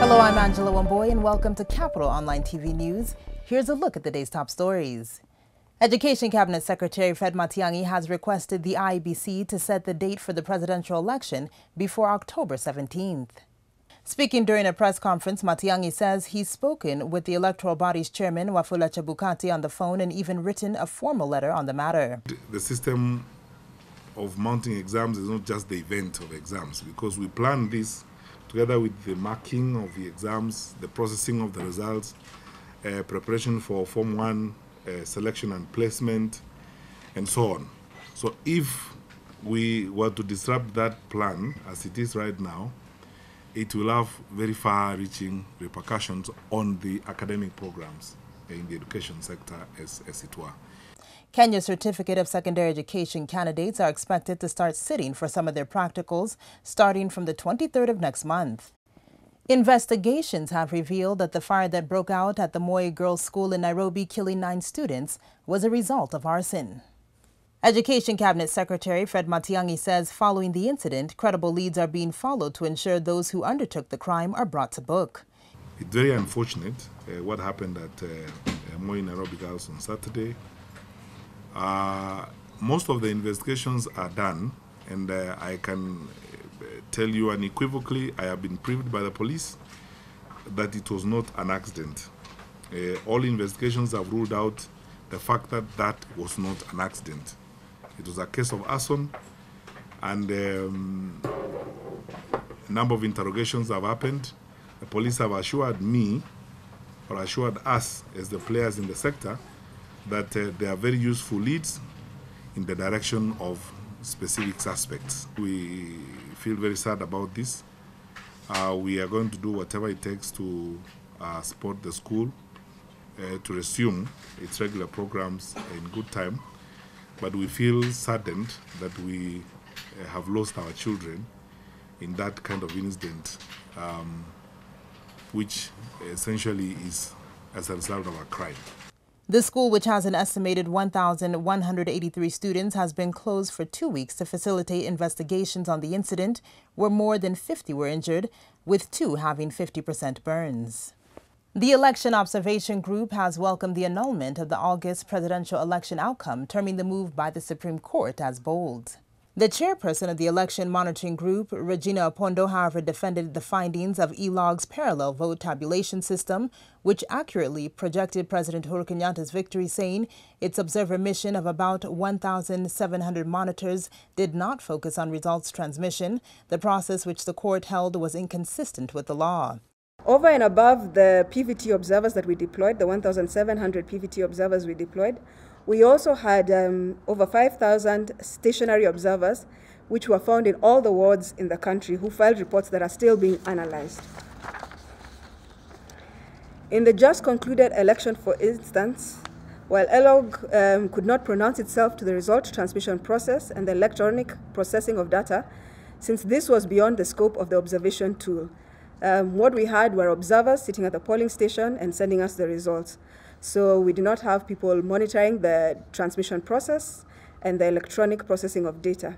Hello, I'm Angela Wamboy and welcome to Capital Online TV News. Here's a look at the day's top stories. Education Cabinet Secretary Fred Matiangi has requested the IEBC to set the date for the presidential election before October 17th. Speaking during a press conference, Matiangi says he's spoken with the electoral body's chairman, Wafula Chebukati, on the phone and even written a formal letter on the matter. The system of mounting exams is not just the event of exams, because we plan this together with the marking of the exams, the processing of the results, preparation for Form 1, selection and placement, and so on. So if we were to disrupt that plan as it is right now, it will have very far-reaching repercussions on the academic programs in the education sector, as it were. Kenya's Certificate of Secondary Education candidates are expected to start sitting for some of their practicals starting from the 23rd of next month. Investigations have revealed that the fire that broke out at the Moi Girls School in Nairobi, killing 9 students, was a result of arson. Education Cabinet Secretary Fred Matiangi says following the incident, credible leads are being followed to ensure those who undertook the crime are brought to book. It's very unfortunate what happened at Moi Nairobi Girls on Saturday. Most of the investigations are done, and I can tell you unequivocally, I have been briefed by the police that it was not an accident. All investigations have ruled out the fact that that was not an accident. It was a case of arson, and a number of interrogations have happened. The police have assured me, or assured us as the players in the sector, that they are very useful leads in the direction of specific suspects. We feel very sad about this. We are going to do whatever it takes to support the school to resume its regular programs in good time. But we feel saddened that we have lost our children in that kind of incident, which essentially is as a result of a crime. The school, which has an estimated 1,183 students, has been closed for 2 weeks to facilitate investigations on the incident, where more than 50 were injured, with 2 having 50% burns. The Election Observation Group has welcomed the annulment of the August presidential election outcome, terming the move by the Supreme Court as bold. The chairperson of the Election Monitoring Group, Regina Opondo, however, defended the findings of ELOG's Parallel Vote Tabulation system, which accurately projected President Uhuru Kenyatta's victory, saying its observer mission of about 1,700 monitors did not focus on results transmission, the process which the court held was inconsistent with the law. Over and above the PVT observers that we deployed, the 1,700 PVT observers we deployed, we also had over 5,000 stationary observers, which were found in all the wards in the country, who filed reports that are still being analyzed. In the just concluded election, for instance, while ELOG could not pronounce itself to the result transmission process and the electronic processing of data, since this was beyond the scope of the observation tool, what we had were observers sitting at the polling station and sending us the results. So we do not have people monitoring the transmission process and the electronic processing of data.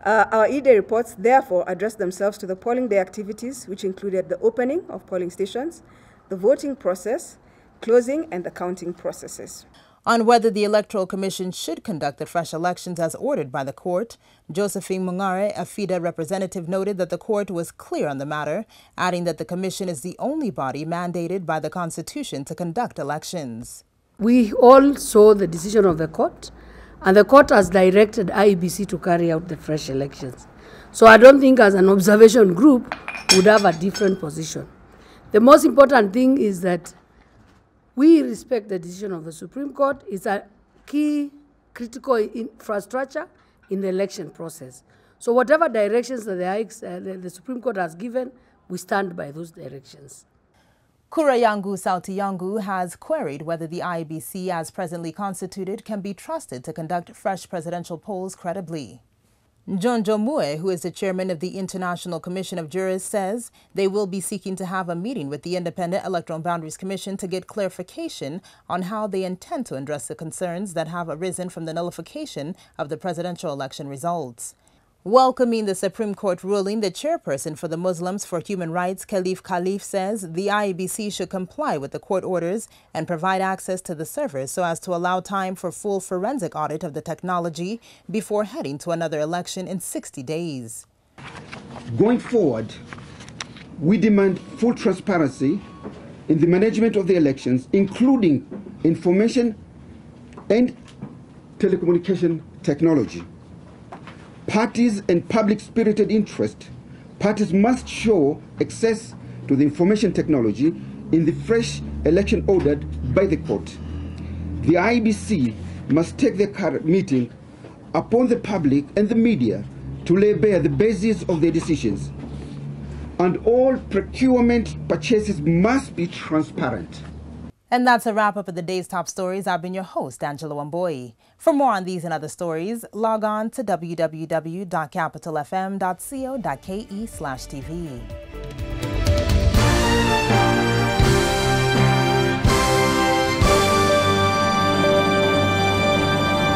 Our E-Day reports therefore address themselves to the polling day activities, which included the opening of polling stations, the voting process, closing, and the counting processes. On whether the Electoral Commission should conduct the fresh elections as ordered by the court, Josephine Mungare, a FIDA representative, noted that the court was clear on the matter, adding that the Commission is the only body mandated by the Constitution to conduct elections. We all saw the decision of the court, and the court has directed IEBC to carry out the fresh elections. So I don't think as an observation group we would have a different position. The most important thing is that we respect the decision of the Supreme Court. It's a key critical infrastructure in the election process. So whatever directions that the Supreme Court has given, we stand by those directions. Kura Yangu Sauti Yangu has queried whether the IEBC, as presently constituted, can be trusted to conduct fresh presidential polls credibly. John Jomue, who is the chairman of the International Commission of Jurists, says they will be seeking to have a meeting with the Independent Electoral Boundaries Commission to get clarification on how they intend to address the concerns that have arisen from the nullification of the presidential election results. Welcoming the Supreme Court ruling, the chairperson for the Muslims for Human Rights, Khalif, says the IEBC should comply with the court orders and provide access to the servers so as to allow time for full forensic audit of the technology before heading to another election in 60 days. Going forward, we demand full transparency in the management of the elections, including information and telecommunication technology. Parties and public-spirited interest, parties must show access to the information technology in the fresh election ordered by the court. The IEBC must take the current meeting upon the public and the media to lay bare the basis of their decisions. And all procurement purchases must be transparent. And that's a wrap-up of the day's top stories. I've been your host, Angela Wamboi. For more on these and other stories, log on to www.capitalfm.co.ke/TV.